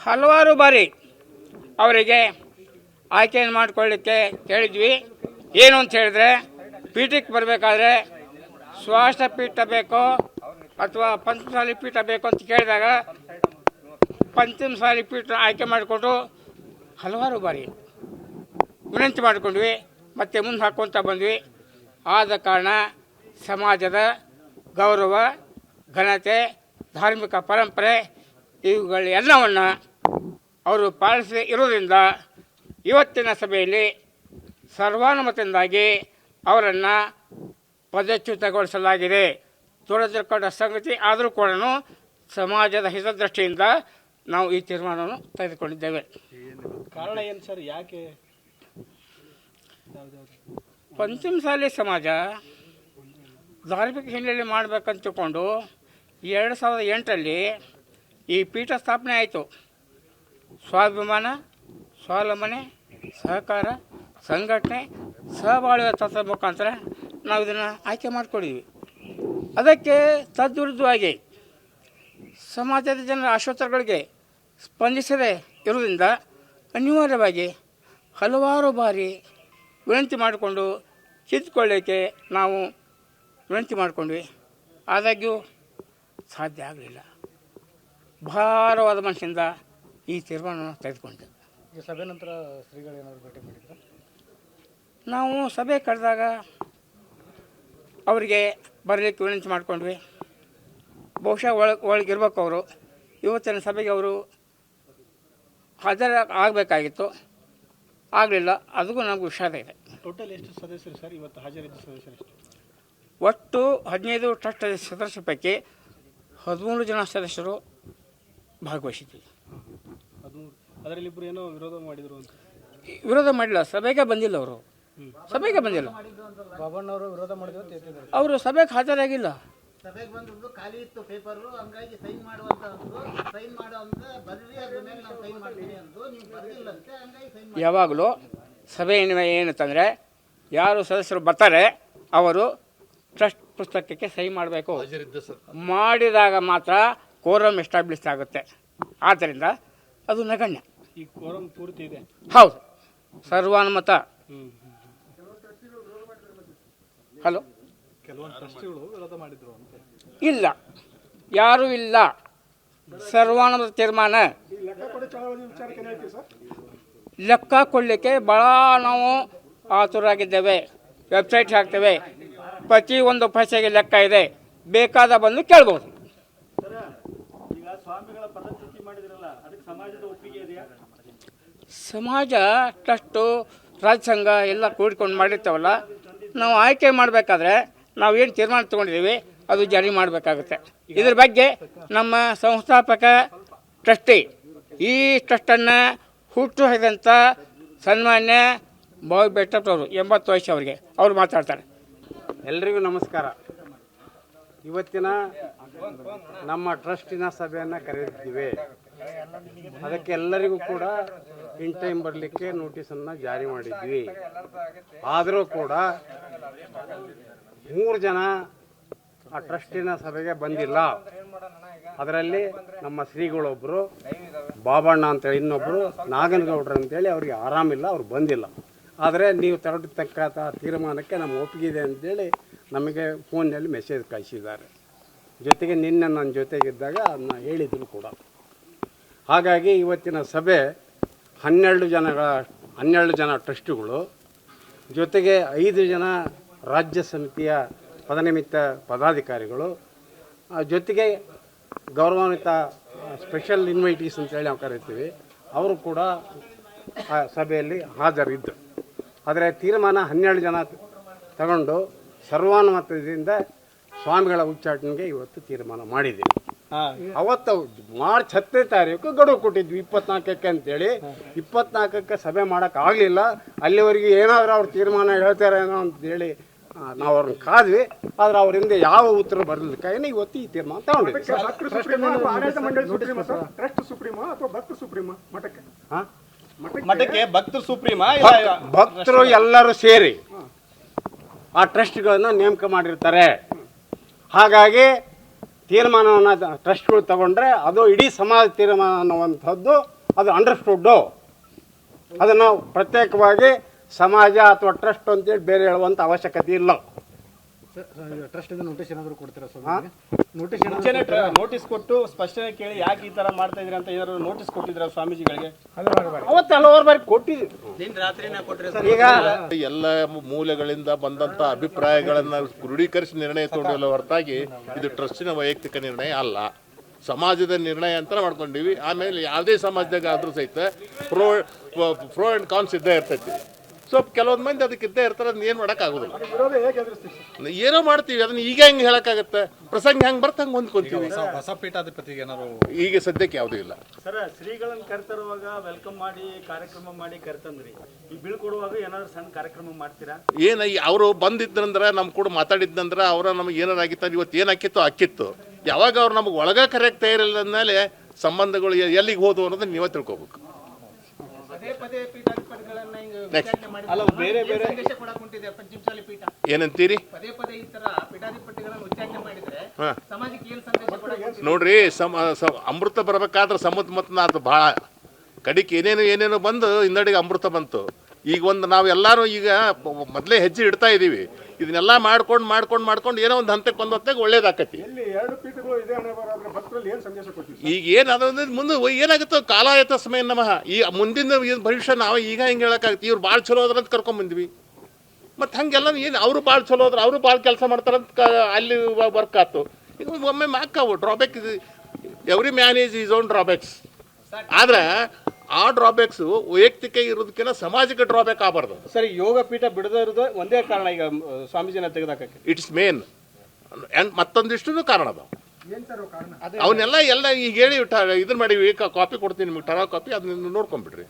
ಹಲವಾರು ಬಾರಿ ಅವರಿಗೆ ಆಯ್ಕೆಯನ್ನು ಮಾಡಿಕೊಳ್ಳಿಕ್ಕೆ ಕೇಳಿದ್ವಿ. ಏನು ಅಂತ ಹೇಳಿದ್ರೆ, ಪೀಠಕ್ಕೆ ಬರಬೇಕಾದ್ರೆ ಸ್ವಾಷ್ಟ ಪೀಠ ಬೇಕೋ ಅಥವಾ ಪಂಚಮಸಾಲಿ ಪೀಠ ಬೇಕು ಅಂತ ಕೇಳಿದಾಗ ಪಂಚಮಸಾಲಿ ಪೀಠ ಆಯ್ಕೆ ಮಾಡಿಕೊಟ್ಟು ಹಲವಾರು ಬಾರಿ ವಿನಂತಿ ಮಾಡಿಕೊಂಡ್ವಿ, ಮತ್ತು ಮುಂದೆ ಹಾಕ್ಕೊತ ಬಂದ್ವಿ. ಆದ ಕಾರಣ ಸಮಾಜದ ಗೌರವ, ಘನತೆ, ಧಾರ್ಮಿಕ ಪರಂಪರೆ ಇವುಗಳೆಲ್ಲವನ್ನು ಅವರು ಪಾಲಿಸಿ ಇರೋದ್ರಿಂದ ಇವತ್ತಿನ ಸಭೆಯಲ್ಲಿ ಸರ್ವಾನುಮತದಿಂದಾಗಿ ಅವರನ್ನು ಪದಚ್ಯುತಗೊಳಿಸಲಾಗಿದೆ. ದುರದೃಷ್ಟಕರ ಸಂಗತಿ ಆದರೂ ಕೂಡ ಸಮಾಜದ ಹಿತದೃಷ್ಟಿಯಿಂದ ನಾವು ಈ ತೀರ್ಮಾನವನ್ನು ತೆಗೆದುಕೊಂಡಿದ್ದೇವೆ. ಕಾರಣ ಏನು ಸರ್, ಯಾಕೆ? ಪಂಚಮಸಾಲಿ ಸಮಾಜ ಧಾರ್ಮಿಕ ಹಿನ್ನೆಲೆ ಮಾಡಬೇಕಂತ ತಿಳ್ಕೊಂಡು 2008ರಲ್ಲಿ ಈ ಪೀಠ ಸ್ಥಾಪನೆ ಆಯಿತು. ಸ್ವಾಭಿಮಾನ, ಸ್ವಾವಲಂಬನೆ, ಸಹಕಾರ, ಸಂಘಟನೆ, ಸಹಬಾಳ್ವೆ ತತ್ವದ ಮುಖಾಂತರ ನಾವು ಇದನ್ನು ಆಯ್ಕೆ ಮಾಡಿಕೊಂಡಿದ್ವಿ. ಅದಕ್ಕೆ ತದ್ವಿರುದ್ಧವಾಗಿ ಸಮಾಜದ ಜನರ ಆಶೋತ್ತರಗಳಿಗೆ ಸ್ಪಂದಿಸದೇ ಇರುವುದರಿಂದ ಅನಿವಾರ್ಯವಾಗಿ ಹಲವಾರು ಬಾರಿ ವಿನಂತಿ ಮಾಡಿಕೊಂಡು ಕಿತ್ತುಕೊಳ್ಳೋಕ್ಕೆ ನಾವು ವಿನಂತಿ ಮಾಡಿಕೊಂಡ್ವಿ. ಆದಾಗ್ಯೂ ಸಾಧ್ಯ ಆಗಲಿಲ್ಲ. ಭಾರವಾದ ಮನಸ್ಸಿಂದ ಈ ತೀರ್ಮಾನವನ್ನು ತೆಗೆದುಕೊಂಡೆ. ಈ ಸಭೆ ನಂತರ ಶ್ರೀಗಳೇನಾದರೂ ಭೇಟಿ ಮಾಡಿದ್ರು? ನಾವು ಸಭೆ ಕರೆದಾಗ ಅವರಿಗೆ ಬರಲಿಕ್ಕೆ ವಿನಂತಿ ಮಾಡಿಕೊಂಡ್ವಿ. ಬಹುಶಃ ಒಳಗಿರ್ಬೇಕು ಅವರು. ಇವತ್ತಿನ ಸಭೆಗೆ ಅವರು ಆಗಬೇಕಾಗಿತ್ತು, ಆಗಲಿಲ್ಲ. ಅದಕ್ಕೂ ನಮಗೂ ವಿಷಾದ ಇದೆ. ಟೋಟಲ್ ಎಷ್ಟು ಸದಸ್ಯರು ಸರ್ ಇವತ್ತು ಹಾಜರಿದ್ದ ಸದಸ್ಯರು ಎಷ್ಟು? ಒಟ್ಟು 15 ಟ್ರಸ್ಟ್ ಸದಸ್ಯರ ಪೈಕಿ 13 ಜನ ಸದಸ್ಯರು ಭಾಗವಹಿಸಿದ್ವಿ. ಅದರಲ್ಲಿ ಇಬ್ಬರು ಏನೋ ವಿರೋಧ ಮಾಡಿದರು ಅಂತ? ವಿರೋಧ ಮಾಡಿಲ್ಲ, ಸಭೆಗೆ ಬಂದಿಲ್ಲ ಅವರು. ಸಭೆಗೆ ಬಂದಿಲ್ಲ. ಬಾಬಣ್ಣವರು ವಿರೋಧ ಮಾಡಿದ್ರು ಅಂತ ಹೇಳ್ತಿದ್ದಾರೆ. ಅವರು ಸಭೆಗೆ ಹಾಜರಾಗಿಲ್ಲ. ಸಭೆಗೆ ಬಂದ್ರು ಖಾಲಿ ಇತ್ತು ಪೇಪರು, ಹಂಗಾಗಿ ಸೈನ್ ಮಾಡುವಂತ ಸೈನ್ ಮಾಡುವಂತ ಬರ್ರಿ, ಅದ್ರ ಮೇಲೆ ನಾವು ಸೈನ್ ಮಾಡ್ತೀವಿ ಅಂದ್ರು. ನೀವು ಬರ್ದಿಲ್ಲಂತೆ, ಹಂಗಾಗಿ ಸೈನ್. ಯಾವಾಗಲೂ ಸಭೆ ಏನಂತಂದರೆ, ಯಾರು ಸದಸ್ಯರು ಬರ್ತಾರೆ ಅವರು ಟ್ರಸ್ಟ್ ಪುಸ್ತಕಕ್ಕೆ ಸಹಿ ಮಾಡಬೇಕು. ಮಾಡಿದಾಗ ಮಾತ್ರ ಕೋರಮ್ ಎಸ್ಟಾಬ್ಲಿಷ್ ಆಗುತ್ತೆ. ಆದ್ದರಿಂದ ಅದು ನಗಣ್ಯ. ಈ ಕೋರಮ್ ಪೂರ್ತಿ ಇದೆ? ಹೌದು, ಸರ್ವಾನುಮತ. ಹಲೋ, ಕೆಲವೊಂದು ಟ್ರಸ್ಟಿಗಳು ವಿರೋಧ ಮಾಡಿದ್ರು ಅಂತ? ಇಲ್ಲ, ಯಾರೂ ಇಲ್ಲ. ಸರ್ವಾನುಮತ ತೀರ್ಮಾನ. ಲೆಕ್ಕ ಕೊಡಲಿಕ್ಕೆ ಭಾಳ ನಾವು ಆತುರಾಗಿದ್ದೇವೆ. ವೆಬ್ಸೈಟ್ ಹಾಕ್ತೇವೆ, ಪ್ರತಿಯೊಂದು ಪೈಸೆಗೆ ಲೆಕ್ಕ ಇದೆ, ಬೇಕಾದ ಬಂದು ಕೇಳ್ಬೋದು. ಸಮಾಜ, ಟ್ರಸ್ಟು, ರಾಜ್ಯ ಸಂಘ ಎಲ್ಲ ಕೂಡಿಕೊಂಡು ಮಾಡಿರ್ತೇವಲ್ಲ, ನಾವು ಆಯ್ಕೆ ಮಾಡಬೇಕಾದ್ರೆ ನಾವು ಏನು ತೀರ್ಮಾನ ತೊಗೊಂಡಿದ್ದೀವಿ ಅದು ಜಾರಿ ಮಾಡಬೇಕಾಗುತ್ತೆ. ಇದ್ರ ಬಗ್ಗೆ ನಮ್ಮ ಸಂಸ್ಥಾಪಕ ಟ್ರಸ್ಟಿ, ಈ ಟ್ರಸ್ಟನ್ನು ಹುಟ್ಟು ಹಾಕಿದಂಥ ಸನ್ಮಾನ್ಯ ಬಾಬು ಬೆಟ್ಟಪ್ಪನವರು, 80 ವಯಸ್ಸು ಅವರಿಗೆ, ಅವರು ಮಾತಾಡ್ತಾರೆ. ಎಲ್ರಿಗೂ ನಮಸ್ಕಾರ. ಇವತ್ತಿನ ನಮ್ಮ ಟ್ರಸ್ಟಿನ ಸಭೆಯನ್ನು ಕರೆದಿದ್ದೀವಿ. ಅದಕ್ಕೆ ಎಲ್ಲರಿಗೂ ಕೂಡ ಇನ್ ಟೈಮ್ ಬರಲಿಕ್ಕೆ ನೋಟಿಸನ್ನು ಜಾರಿ ಮಾಡಿದ್ವಿ. ಆದರೂ ಕೂಡ 3 ಜನ ಆ ಟ್ರಸ್ಟಿನ ಸಭೆಗೆ ಬಂದಿಲ್ಲ. ಅದರಲ್ಲಿ ನಮ್ಮ ಶ್ರೀಗಳೊಬ್ಬರು, ಬಾಬಣ್ಣ ಅಂತೇಳಿ ಇನ್ನೊಬ್ಬರು, ನಾಗನಗೌಡ್ರು ಅಂತೇಳಿ ಅವ್ರಿಗೆ ಆರಾಮಿಲ್ಲ, ಅವ್ರು ಬಂದಿಲ್ಲ. ಆದರೆ ನೀವು ತರತಕ್ಕಂಥ ತೀರ್ಮಾನಕ್ಕೆ ನಮ್ಮ ಒಪ್ಪಿಗೆ ಇದೆ ಅಂತೇಳಿ ನಮಗೆ ಫೋನ್ನಲ್ಲಿ ಮೆಸೇಜ್ ಕಳಿಸಿದ್ದಾರೆ. ಜೊತೆಗೆ ನಿನ್ನೆ ನನ್ನ ಜೊತೆಗಿದ್ದಾಗ ಅದನ್ನ ಹೇಳಿದರು ಕೂಡ. ಹಾಗಾಗಿ ಇವತ್ತಿನ ಸಭೆ 12 ಜನ ಟ್ರಸ್ಟಿಗಳು, ಜೊತೆಗೆ 5 ಜನ ರಾಜ್ಯ ಸಮಿತಿಯ ಪದನಿಮಿತ್ತ ಪದಾಧಿಕಾರಿಗಳು, ಜೊತೆಗೆ ಗೌರವಾನ್ವಿತ ಸ್ಪೆಷಲ್ ಇನ್ವೈಟೀಸ್ ಅಂತೇಳಿ ನಾವು ಕರಿತೀವಿ, ಅವರು ಕೂಡ ಆ ಸಭೆಯಲ್ಲಿ ಹಾಜರಿದ್ದರು. ಆದರೆ ತೀರ್ಮಾನ 12 ಜನ ತಗೊಂಡು ಸರ್ವಾನುಮತದಿಂದ ಸ್ವಾಮಿಗಳ ಉಚ್ಚಾಟನೆಗೆ ಇವತ್ತು ತೀರ್ಮಾನ ಮಾಡಿದ್ದೀವಿ. ಅವತ್ತು ಮಾರ್ಚ್ 10ನೇ ತಾರೀಕು ಗಡುವು ಕೊಟ್ಟಿದ್ವಿ 24ಕ್ಕೆ ಅಂತೇಳಿ. 24ಕ್ಕೆ ಸಭೆ ಮಾಡೋಕ್ಕಾಗಲಿಲ್ಲ. ಅಲ್ಲಿವರೆಗೆ ಏನಾದರೂ ಅವ್ರು ತೀರ್ಮಾನ ಹೇಳ್ತಾರೇನೋ ಅಂತೇಳಿ ನಾವು ಅವ್ರನ್ನ ಕಾದ್ವಿ. ಆದರೆ ಅವರಿಂದ ಯಾವ ಉತ್ತರ ಬರಲಿಕ್ಕೆ ಇವತ್ತು ಈ ತೀರ್ಮಾನ ತಗೊಂಡಿದ್ವಿ. ಭಕ್ತರು ಎಲ್ಲರೂ ಸೇರಿ ಆ ಟ್ರಸ್ಟ್ಗಳನ್ನು ನೇಮಕ ಮಾಡಿರ್ತಾರೆ. ಹಾಗಾಗಿ ತೀರ್ಮಾನವನ್ನು ಟ್ರಸ್ಟ್ಗಳು ತಗೊಂಡ್ರೆ ಅದು ಇಡೀ ಸಮಾಜ ತೀರ್ಮಾನ ಅನ್ನುವಂಥದ್ದು ಅದು ಅಂಡರ್ಸ್ಟುಡ್ಡು. ಅದನ್ನು ಪ್ರತ್ಯೇಕವಾಗಿ ಸಮಾಜ ಅಥವಾ ಟ್ರಸ್ಟ್ ಅಂತೇಳಿ ಬೇರೆ ಹೇಳುವಂಥ ಅವಶ್ಯಕತೆ ಇಲ್ಲ. ಟ್ರಸ್ಟ್ ನೋಟಿಸ್ ಏನಾದರೂ ಕೊಡ್ತೀರಾ ಹಾಂ? ನೋಟಿಸ್ ಮುಂಚೆನೆ ನೋಟಿಸ್ ಕೊಟ್ಟು ಸ್ಪಷ್ಟನೆ ಕೇಳಿ ಯಾಕೆ ಈ ತರ ಮಾಡ್ತಾ ಇದ್ರಿ ಅಂತ ಏನಾದ್ರು ನೋಟಿಸ್ ಕೊಟ್ಟಿದ್ರ ಸ್ವಾಮೀಜಿಗಳಿಗೆ? ಅವತ್ತು ಹಲವಾರು ಬಾರಿ ಕೊಟ್ಟಿದ್ದೀವಿ. ಈಗ ಎಲ್ಲ ಮೂಲೆಗಳಿಂದ ಬಂದಂತ ಅಭಿಪ್ರಾಯಗಳನ್ನ ಕ್ರೋಢೀಕರಿಸಿ ನಿರ್ಣಯ ತಗೊಂಡಿಲ್ಲ ಹೊರತಾಗಿ ಇದು ಟ್ರಸ್ಟಿನ ವೈಯಕ್ತಿಕ ನಿರ್ಣಯ ಅಲ್ಲ, ಸಮಾಜದ ನಿರ್ಣಯ ಅಂತ ಮಾಡ್ಕೊಂಡಿವಿ. ಆಮೇಲೆ ಯಾವುದೇ ಸಮಾಜದಾಗ ಆದ್ರೂ ಸಹಿತ ಪ್ರೋ ಅಂಡ್ ಕಾನ್ಸ್ ಇದ್ದೇ ಇರ್ತೈತಿ. ಸೊ ಕೆಲವೊಂದು ಮಂದಿ ಅದಕ್ಕೆ ಇದ್ದೇ ಇರ್ತಾರೆ, ಅದನ್ನ ಏನು ಮಾಡೋಕ್ಕಾಗೋದಿಲ್ಲ. ಏನೋ ಮಾಡ್ತೀವಿ, ಅದನ್ನ ಈಗ ಹೆಂಗೆ ಹೇಳೋಕ್ಕಾಗತ್ತೆ? ಪ್ರಸಂಗ ಹೆಂಗೆ ಬರ್ತ ಹಂಗೆ ಹೊಂದ್ಕೊಂತೀವಿ. ಹೊಸ ಪೀಠಾಧಿಪತಿಗೆ ಏನಾದ್ರು ಈಗ ಸದ್ಯಕ್ಕೆ ಯಾವುದೂ ಇಲ್ಲ. ಸರ್, ಶ್ರೀಗಳನ್ನ ಕರೆತರುವಾಗ ವೆಲ್ಕಮ್ ಮಾಡಿ ಕಾರ್ಯಕ್ರಮ ಮಾಡಿ ಕರೆತಂದ್ರಿ, ಈ ಬೀಳ್ಕೊಡುವಾಗ ಏನಾದ್ರು ಸಣ್ಣ ಕಾರ್ಯಕ್ರಮ ಮಾಡ್ತೀರಾ? ಏನು ಅವರು ಬಂದಿದ್ರಂದ್ರೆ ನಮ್ಮ ಕೂಡ ಮಾತಾಡಿದ್ನಂದ್ರೆ ಅವರ ನಮಗೆ ಏನಾರು ಆಗಿತ್ತು, ಇವತ್ತು ಏನು ಹಾಕಿತ್ತು ಹಾಕಿತ್ತು. ಯಾವಾಗ ಅವ್ರು ನಮಗೆ ಒಳಗೆ ಕರೆಕ್ಟ್ ತಯಾರಿಲ್ಲ ಅಂದಮೇಲೆ ಸಂಬಂಧಗಳು ಎಲ್ಲಿಗೆ ಹೋದವು ಅನ್ನೋದನ್ನ ನೀವೇ ತಿಳ್ಕೊಬೇಕು. ಅಲ್ಲ, ಬೇರೆ ಬೇರೆ ಏನಂತೀರಿ? ನೋಡ್ರಿ, ಅಮೃತ ಬರ್ಬೇಕಾದ್ರೆ ಸಮುದ್ರ ಮತ್ತು ಅದು ಭಾಳ ಕಡಿಕೆ ಏನೇನು ಬಂದು ಹಿಂದಡಿಗೆ ಅಮೃತ ಬಂತು. ಈಗ ಒಂದು ನಾವು ಎಲ್ಲರೂ ಈಗ ಮೊದಲೇ ಹೆಜ್ಜೆ ಇಡ್ತಾ ಇದ್ದೀವಿ. ಇದನ್ನೆಲ್ಲ ಮಾಡ್ಕೊಂಡು ಏನೋ ಒಂದು ಹಂತಕ್ಕೆ ಒಂದು ಹೊತ್ತಾಗ ಒಳ್ಳೇದಾಕತಿ. ಈಗ ಏನು ಅದೊಂದು ಮುಂದೆ ಏನಾಗುತ್ತೋ ಕಾಲಾಯತ ಸಮಯ ನಮಃ. ಈ ಮುಂದಿನ ಭವಿಷ್ಯ ನಾವು ಈಗ ಹೆಂಗೆ ಹೇಳೋಕ್ಕಾಗತ್ತೆ? ಇವ್ರು ಭಾಳ ಚಲೋ ಅದ್ರ ಅಂತ ಕರ್ಕೊಂಬಂದ್ವಿ. ಮತ್ತು ಹಂಗೆಲ್ಲ ಏನು ಅವರು ಭಾಳ ಚಲೋ ಅದ್ರ, ಅವರು ಭಾಳ ಕೆಲಸ ಮಾಡ್ತಾರಂತ ಅಲ್ಲಿ ವರ್ಕ್ ಆಯ್ತು. ಈಗ ಒಮ್ಮೆ ಮಾಕಾವು drawback. Every man is his own drawbacks. ಆದ್ರೆ ಆ ಡ್ರಾಬ್ಯಾಕ್ಸು ವೈಯಕ್ತಿಕ ಇರೋದಕ್ಕಿಂತ ಸಮಾಜಕ್ಕೆ ಡ್ರಾಬ್ಯಾಕ್ ಆಗಬಾರ್ದು. ಸರಿ, ಯೋಗ ಪೀಠ ಬಿಡದೇ ಇರೋದು ಒಂದೇ ಕಾರಣ ಈಗ ಸ್ವಾಮೀಜಿನ ತೆಗೆದಾಕಕ್ಕೆ? It's main. ಆ್ಯಂಡ್ ಮತ್ತೊಂದಿಷ್ಟು ಕಾರಣ ಅದಾವ. ಅವನ್ನೆಲ್ಲ ಈಗ ಹೇಳಿ ಇದನ್ನ ಮಾಡಿವಿ. ಕಾಪಿ ಕೊಡ್ತೀನಿ ನಿಮಗೆ, ಟರಾ ಕಾಪಿ, ಅದನ್ನ ನೋಡ್ಕೊಂಡ್ಬಿಡ್ರಿ.